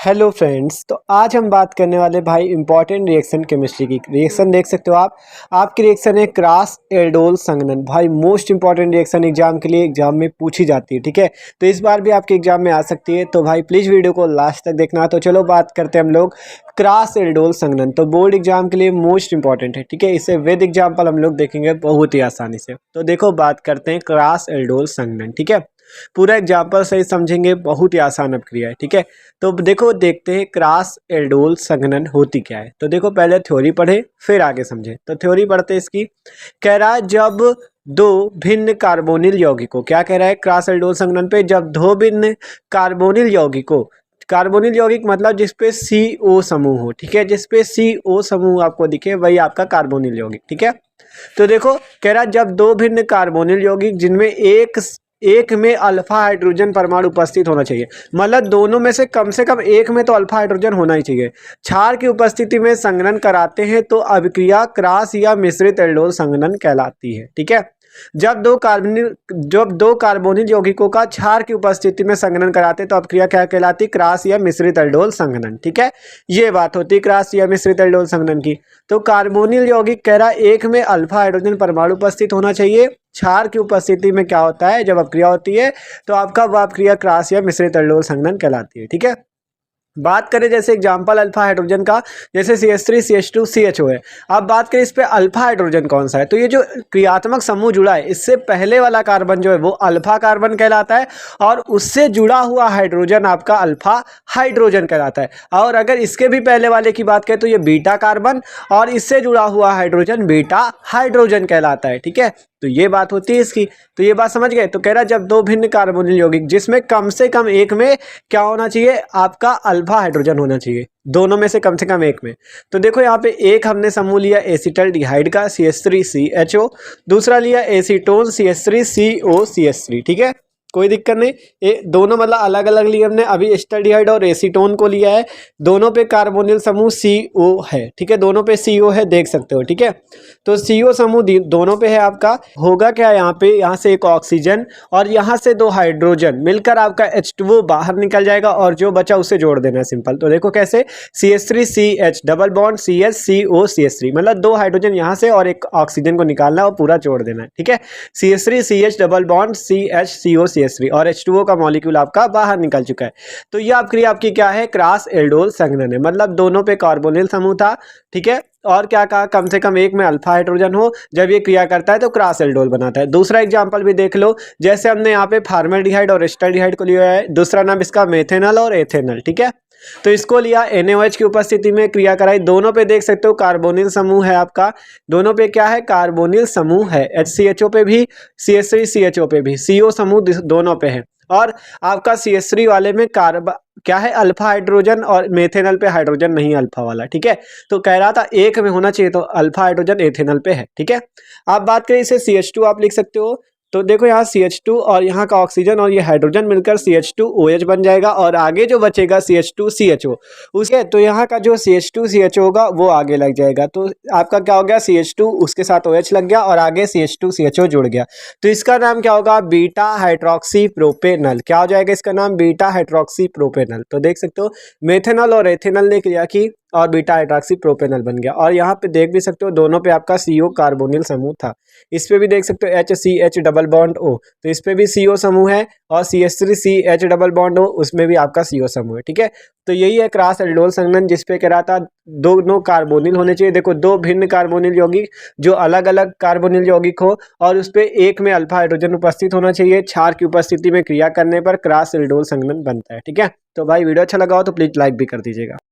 Hello friends, तो आज हम बात करने वाले भाई इंपॉर्टेंट रिएक्शन केमिस्ट्री की। रिएक्शन देख सकते हो आप। आपकी रिएक्शन है क्रॉस एल्डोल संघनन। भाई मोस्ट इंपॉर्टेंट रिएक्शन एग्जाम के लिए एग्जाम में पूछी जाती है, ठीक है। तो इस बार भी आपके एग्जाम में आ सकती है, तो भाई प्लीज़ वीडियो को लास्ट तक देखना। तो चलो बात करते हैं हम लोग क्रॉस एल्डोल संघनन। तो बोर्ड एग्जाम के लिए मोस्ट इंपॉर्टेंट है, ठीक है। इसे विद एग्जाम्पल हम लोग देखेंगे बहुत ही आसानी से। तो देखो बात करते हैं क्रॉस एल्डोल संघनन, ठीक है। पूरा एग्जाम्पल सही समझेंगे, बहुत ही आसान अपक्रिया है, ठीक है। तो देखो देखते हैं क्रॉस एल्डोल संघनन होती क्या है। तो देखो पहले थ्योरी पढ़े फिर आगे समझे। तो थ्योरी पढ़ते इसकी। कह रहा है जब दो भिन्न कार्बोनिल यौगिकों, क्या कह रहा है क्रॉस एल्डोल संघनन पे, जब दो भिन्न कार्बोनिल यौगिकों, कार्बोनिल यौगिक मतलब जिसपे CO समूह हो, ठीक है। जिसपे CO समूह आपको दिखे वही आपका कार्बोनिल यौगिक, ठीक है। तो देखो कह रहा है जब दो भिन्न कार्बोनिल यौगिक जिनमें एक में अल्फा हाइड्रोजन परमाणु उपस्थित होना चाहिए, मतलब दोनों में से कम एक में तो अल्फा हाइड्रोजन होना ही चाहिए, क्षार की उपस्थिति में संघनन कराते हैं तो अभिक्रिया क्रॉस या मिश्रित एल्डोल संघनन कहलाती है, ठीक है। जब दो कार्बोनिल यौगिकों का क्षार की उपस्थिति में संघनन कराते तो अभिक्रिया क्या कहलाती, क्रॉस या मिश्रित एल्डोल संघनन, ठीक है। ये बात होती है क्रॉस या मिश्रित एल्डोल संघनन की। तो कार्बोनिल यौगिक कह रहा है एक में अल्फा हाइड्रोजन परमाणु उपस्थित होना चाहिए, क्षार की उपस्थिति में क्या होता है जब अपक्रिया होती है तो आपका वह अपक्रिया क्रॉस या मिश्रित एल्डोल संघनन कहलाती है, ठीक है। बात करें जैसे एग्जांपल अल्फा हाइड्रोजन का, जैसे CH3 CH2 CHO है। अब बात करें इस पे अल्फा हाइड्रोजन कौन सा है, तो ये जो क्रियात्मक समूह जुड़ा है इससे पहले वाला कार्बन जो है वो अल्फा कार्बन कहलाता है, और उससे जुड़ा हुआ हाइड्रोजन आपका अल्फा हाइड्रोजन कहलाता है। और अगर इसके भी पहले वाले की बात करें तो ये बीटा कार्बन, और इससे जुड़ा हुआ हाइड्रोजन बीटा हाइड्रोजन कहलाता है, ठीक है। तो ये बात होती है इसकी। तो ये बात समझ गए। तो कह रहा जब दो भिन्न कार्बोनिल यौगिक जिसमें कम से कम एक में क्या होना चाहिए, आपका अल्फा हाइड्रोजन होना चाहिए, दोनों में से कम एक में। तो देखो यहाँ पे एक हमने समूह लिया एसिटल्डिहाइड का CH3CHO, दूसरा लिया एसीटोन CH3COCH3, ठीक है। कोई दिक्कत नहीं, ये दोनों मतलब अलग अलग लिए हमने। अभी एसिटल्डिहाइड और एसीटोन को लिया है, दोनों पे कार्बोनिल समूह CO है, ठीक है। दोनों पे CO है, देख सकते हो, ठीक है। तो CO समूह दोनों पे है आपका। होगा क्या यहाँ पे, यहाँ से एक ऑक्सीजन और यहाँ से दो हाइड्रोजन मिलकर आपका H2O बाहर निकल जाएगा, और जो बचा उसे जोड़ देना है, सिंपल। तो देखो कैसे, CH3CH डबल बॉन्ड CH मतलब दो हाइड्रोजन यहाँ से और एक ऑक्सीजन को निकालना है और पूरा जोड़ देना है, ठीक है। CH3CH डबल बॉन्ड CH3 और H2O का मॉलिक्यूल आपका बाहर निकल चुका है। तो ये आपकी क्या है, क्रॉस एल्डोल संघनन है, मतलब दोनों पे कार्बोनिल समूह था, ठीक है। और क्या कहा, कम से कम एक में अल्फा हाइड्रोजन हो, जब ये क्रिया करता है तो क्रॉस एल्डोल बनाता है। दूसरा एग्जांपल भी देख लो, जैसे हमने यहाँ पे फार्मल्डिहाइड और एस्टल्डिहाइड को लिया है, दूसरा नाम इसका मेथेनॉल और एथेनॉल, ठीक है। तो इसको लिया NaOH की उपस्थिति में क्रिया कराई, दोनों पे देख सकते हो कार्बोनिल समूह है आपका, दोनों पे क्या है, कार्बोनिल समूह है। HCHO पे भी, CH3CHO पे भी CO समूह दोनों पे है। और आपका CH3 वाले में क्या है, अल्फा हाइड्रोजन, और मेथेनॉल पे हाइड्रोजन नहीं अल्फा वाला, ठीक है। तो कह रहा था एक में होना चाहिए, तो अल्फा हाइड्रोजन एथेनॉल पे है, ठीक है। आप बात करें इसे CH2 आप लिख सकते हो। तो देखो यहाँ CH2 और यहाँ का ऑक्सीजन और ये हाइड्रोजन मिलकर CH2OH बन जाएगा, और आगे जो बचेगा CH2CHO उसके, तो यहाँ का जो CH2CHO होगा वो आगे लग जाएगा। तो आपका क्या हो गया, CH2 उसके साथ OH लग गया और आगे CH2CHO जुड़ गया। तो इसका नाम क्या होगा, बीटा हाइड्रोक्सी प्रोपेनल। क्या हो जाएगा इसका नाम, बीटा हाइड्रोक्सी प्रोपेनल। तो देख सकते हो मेथेनॉल और एथेनॉल ने क्रिया की और बीटा हाइड्रोक्सी प्रोपेनल बन गया। और यहाँ पे देख भी सकते हो दोनों पे आपका CO कार्बोनिल समूह था। इस पे भी देख सकते हो HCH डबल बॉन्ड O, तो इस पे भी CO समूह है, और CH3CH डबल बॉन्ड O उसमें भी आपका CO समूह है, ठीक है। तो यही है क्रॉस एल्डोल संघनन, जिसपे कह रहा था दोनों कार्बोनिल होने चाहिए। देखो दो भिन्न कार्बोनिल यौगिक जो अलग अलग कार्बोनिल यौगिक हो, और उस पे एक में अल्फा हाइड्रोजन उपस्थित होना चाहिए, क्षार की उपस्थिति में क्रिया करने पर क्रॉस एल्डोल संघनन बनता है, ठीक है। तो भाई वीडियो अच्छा लगा हो तो प्लीज लाइक भी कर दीजिएगा।